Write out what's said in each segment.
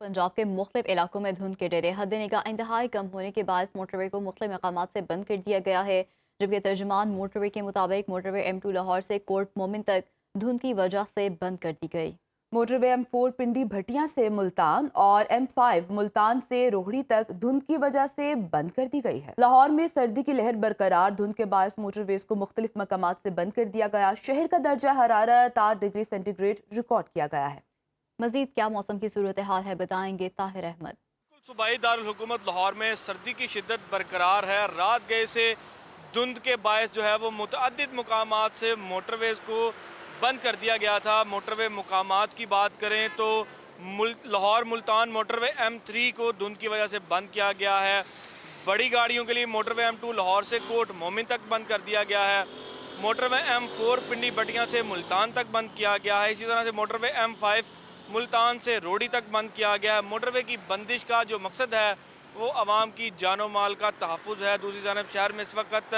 पंजाब के मुख्तलिफ इलाकों में धुंध के डेरे हद निगाह इंतहाई कम होने के बायस मोटरवे को मुख्तलिफ मकामात से बंद कर दिया गया है, जबकि तर्जुमान मोटरवे के मुताबिक मोटरवे M2 लाहौर से कोट मोमिन तक धुंध की वजह से बंद कर दी गई। मोटरवे M4 पिंडी भटिया से मुल्तान और M5 मुल्तान से रोहड़ी तक धुंध की वजह से बंद कर दी गई है। लाहौर में सर्दी की लहर बरकरार, धुंध के बायस मोटरवेज को मुख्तलिफ मकामात से बंद कर दिया गया। शहर का दर्जा हरारत 8 डिग्री सेंटीग्रेड रिकॉर्ड किया गया है। मजीद क्या मौसम की सूरत हाल है, बताएंगे ताहिर अहमद। सूबाई दारुल हुकूमत लाहौर में सर्दी की शिद्दत बरकरार है। रात गए से धुंध के बायस जो है वो मुतअद्दिद मुकामात से मोटरवेज को बंद कर दिया गया था। मोटरवे मुकामात की बात करें तो लाहौर मुल्तान मोटरवे M3 को धुंध की वजह से बंद किया गया है। बड़ी गाड़ियों के लिए मोटरवे M2 लाहौर से कोट मोमिन तक बंद कर दिया गया है। मोटरवे M4 पिंडी भटिया से मुल्तान तक बंद किया गया है। इसी तरह से मोटरवे M5 मुल्तान से रोडी तक बंद किया गया है। मोटरवे की बंदिश का जो मकसद है वो आवाम की जानो माल का तहफ़्फ़ुज़ है। दूसरी जानब शहर में इस वक्त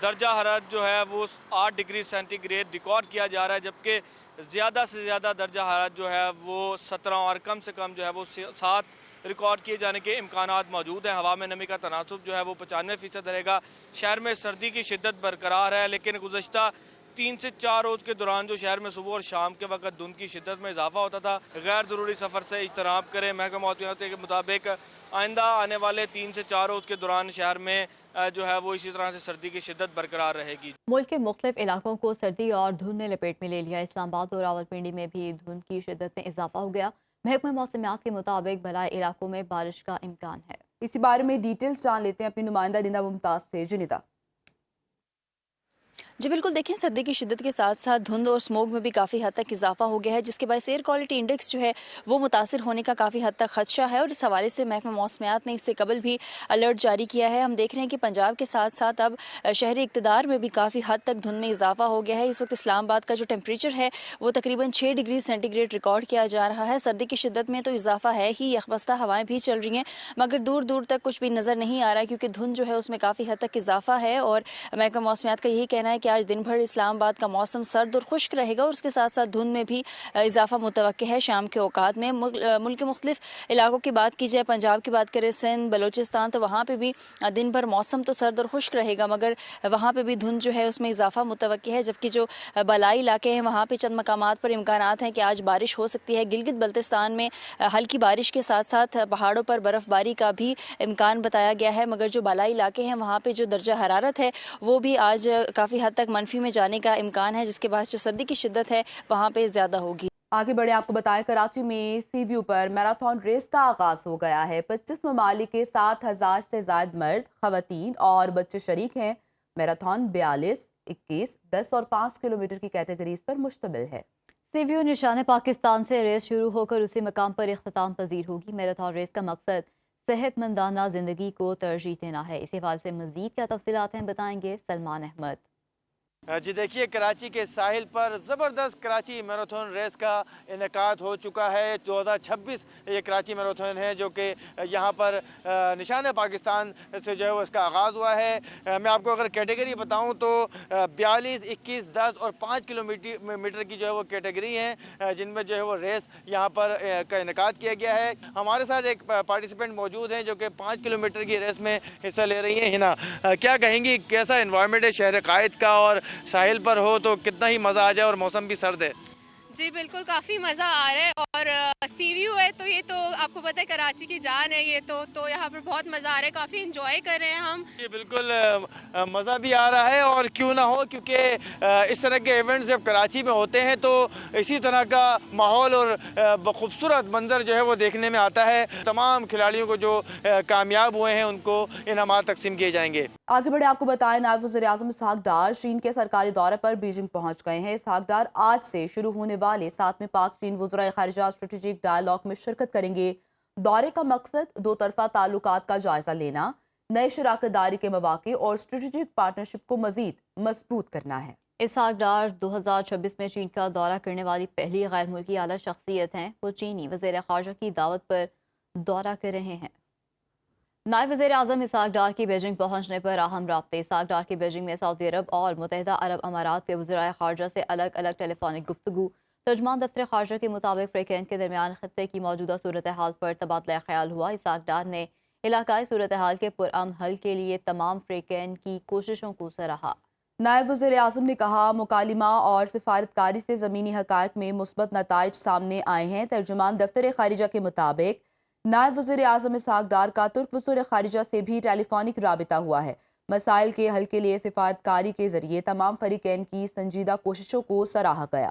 दर्जा हरारत जो है वो 8 डिग्री सेंटीग्रेड रिकॉर्ड किया जा रहा है, जबकि ज़्यादा से ज़्यादा दर्जा हरारत जो है वो 17 और कम से कम जो है वो 7 रिकॉर्ड किए जाने के इम्कानात मौजूद हैं। हवा में नमी का तनासुब जो है वो 95% रहेगा। शहर में सर्दी की शिद्दत बरकरार है, लेकिन गुज़श्ता 3 से 4 रोज़ के दौरान जो शहर में सुबह और शाम के वक्त धुंध की शिद्दत में इजाफा होता था। गैर ज़रूरी सफ़र से इज्तनाब करें। महकमा मौसमियात के मुताबिक आइंदा आने वाले 3 से 4 रोज़ के दौरान शहर में जो है वो इसी तरह से सर्दी की शिद्दत बरकरार रहेगी। मुल्क के मुख्तलिफ इलाकों को सर्दी और धुंध ने लपेट में ले लिया। इस्लामाबाद और रावलपिंडी में भी धुंध की शिद्दत में इजाफा हो गया। महकमा मौसमियात के मुताबिक बलाई इलाकों में बारिश का इम्कान है। इसी बारे में डिटेल्स जान लेते हैं अपनी नुमाइंदा निदा मुमताज से। जुनिदा जी बिल्कुल, देखें सर्दी की शिद्दत के साथ साथ धुंध और स्मोक में भी काफ़ी हद तक इजाफा हो गया है, जिसके बाद एयर क्वालिटी इंडेक्स जो है वो मुतासर होने का काफ़ी हद तक खदशा है। और इस हवाले से महकमा मौसमियात ने इससे कबल भी अलर्ट जारी किया है। हम देख रहे हैं कि पंजाब के साथ साथ अब शहरी इक़्तिदार में भी काफ़ी हद तक धुंध में इजाफा हो गया है। इस वक्त इस्लामाबाद का जो टेम्परेचर है वो तकरीबन 6 डिग्री सेंटीग्रेड रिकॉर्ड किया जा रहा है। सर्दी की शिद्दत में तो इजाफा है ही, यखबस्ता हवाएँ भी चल रही हैं, मगर दूर दूर तक कुछ भी नज़र नहीं आ रहा है, क्योंकि धुंध जो है उसमें काफ़ी हद तक इजाफा है। और महकमा मौसमियात का यही कहना है कि आज दिन भर इस्लामाबाद का मौसम सर्द और खुश्क रहेगा और उसके साथ साथ धुंध में भी इजाफा मुतवक्के है शाम के औकात में। मुल्क के मुख्तलिफ इलाकों की बात की जाए, पंजाब की बात करें, सिंध, बलोचिस्तान, तो वहाँ पे भी दिन भर मौसम तो सर्द और खुश्क रहेगा, मगर वहाँ पे भी धुंध जो है उसमें इजाफा मुतवक्के है। जबकि जो बलाई इलाके हैं वहाँ पे चंद मकामात पर इम्कानात हैं कि आज बारिश हो सकती है। गिलगित बल्तिस्तान में हल्की बारिश के साथ साथ पहाड़ों पर बर्फ़बारी का भी इम्कान बताया गया है, मगर जो बलाई इलाके हैं वहाँ पे जो दर्जा हरारत है वो भी आज काफ़ी हद तक मनफी में जाने का इम्कान है, जिसके बाद जो सर्दी की शिद्दत है वहाँ पे ज़्यादा होगी। आगे बढ़े, आपको बताएं कराची में सी व्यू पर मैराथन रेस का आगाज हो गया है। 25 ममालिक के 7,000 से ज्यादा मर्द, खवातीन और बच्चे शरीक हैं। मैराथन 42, 21, 10 और 5 किलोमीटर की कैटेगरीज पर मुश्तमिल है। सी व्यू निशान पाकिस्तान से रेस शुरू होकर उसी मकाम पर इख्तिताम पजीर होगी। मैराथन रेस का मकसद सेहतमंदाना जिंदगी को तरजीह देना है। इस हवाले से मजीद क्या तफसीलात हैं, बताएंगे सलमान अहमद। जी देखिए, कराची के साहिल पर ज़बरदस्त कराची मैराथन रेस का इनेकाद हो चुका है। 2026 ये कराची मैराथन है जो कि यहाँ पर निशान पाकिस्तान से जो है वो इसका आगाज़ हुआ है। मैं आपको अगर कैटेगरी बताऊँ तो 42, 21, 10 और 5 किलोमीटर की जो है वो कैटेगरी हैं, जिनमें जो है वो रेस यहाँ पर का इनेकाद किया गया है। हमारे साथ एक पार्टिसिपेंट मौजूद हैं जो कि 5 किलोमीटर की रेस में हिस्सा ले रही हैं। हिना, क्या कहेंगी, कैसा इन्वायरमेंट है शहर कायद का, और साहिल पर हो तो कितना ही मज़ा आ जाए और मौसम भी सर्द है? जी बिल्कुल, काफ़ी मज़ा आ रहा है। और सी व्यू है तो ये तो आपको पता है कराची की जान है ये तो यहाँ पर बहुत मज़ा आ रहा है, काफ़ी इंजॉय कर रहे हैं हम। जी बिल्कुल, मज़ा भी आ रहा है और क्यों ना हो, क्योंकि इस तरह के इवेंट्स जब कराची में होते हैं तो इसी तरह का माहौल और खूबसूरत मंजर जो है वो देखने में आता है। तमाम खिलाड़ियों को जो कामयाब हुए हैं उनको इनामात तकसीम किए जाएंगे। आगे बढ़े, आपको बताएं नायब वज़ीर-ए-आज़म इसहाक डार चीन के सरकारी दौरे पर बीजिंग पहुंच गए हैं। इसहाक डार आज से शुरू होने वाले 7वें पाक चीन वज़राए ख़ारिजा स्ट्रेटेजिक डायलॉग में शिरकत करेंगे। दौरे का मकसद दो तरफा ताल्लुकात का जायजा लेना, नए शराकतदारी के मौक़े और स्ट्रेटेजिक पार्टनरशिप को मज़ीद मजबूत करना है। इसहाक डार 2026 में चीन का दौरा करने वाली पहली गैर मुल्की आला शख्सियत हैं। वो चीनी वज़ीर ख़ारिजा की दावत पर दौरा कर रहे हैं। नायब वज़ीर आज़म इसहाक डार की बीजिंग पहुंचने पर अहम राब्ते। इसहाक डार की बीजिंग में सऊदी अरब और मुत्तहिदा अरब अमारात के वज़राए ख़ारिजा से अलग अलग टेलीफोनिक गुफ्तगू, ترجمان دفتر خارجہ کے مطابق فریقین کے درمیان خطے کی موجودہ صورتحال پر تبادلہ خیال ہوا۔ اسحاق ڈار نے علاقائی صورتحال کے پرامن حل کے لیے تمام فریقین کی کوششوں کو سراہا۔ نائب وزیر اعظم نے کہا مکالمہ اور سفارتکاری سے زمینی حقائق میں مثبت نتائج سامنے آئے ہیں۔ ترجمان دفتر خارجہ کے مطابق نائب وزیر اعظم اسحاق ڈار کا ترک وزیر خارجہ سے بھی ٹیلی فونک رابطہ ہوا ہے۔ مسائل کے حل کے لیے سفارتکاری کے ذریعے تمام فریقین کی سنجیدہ کوششوں کو سراہا گیا۔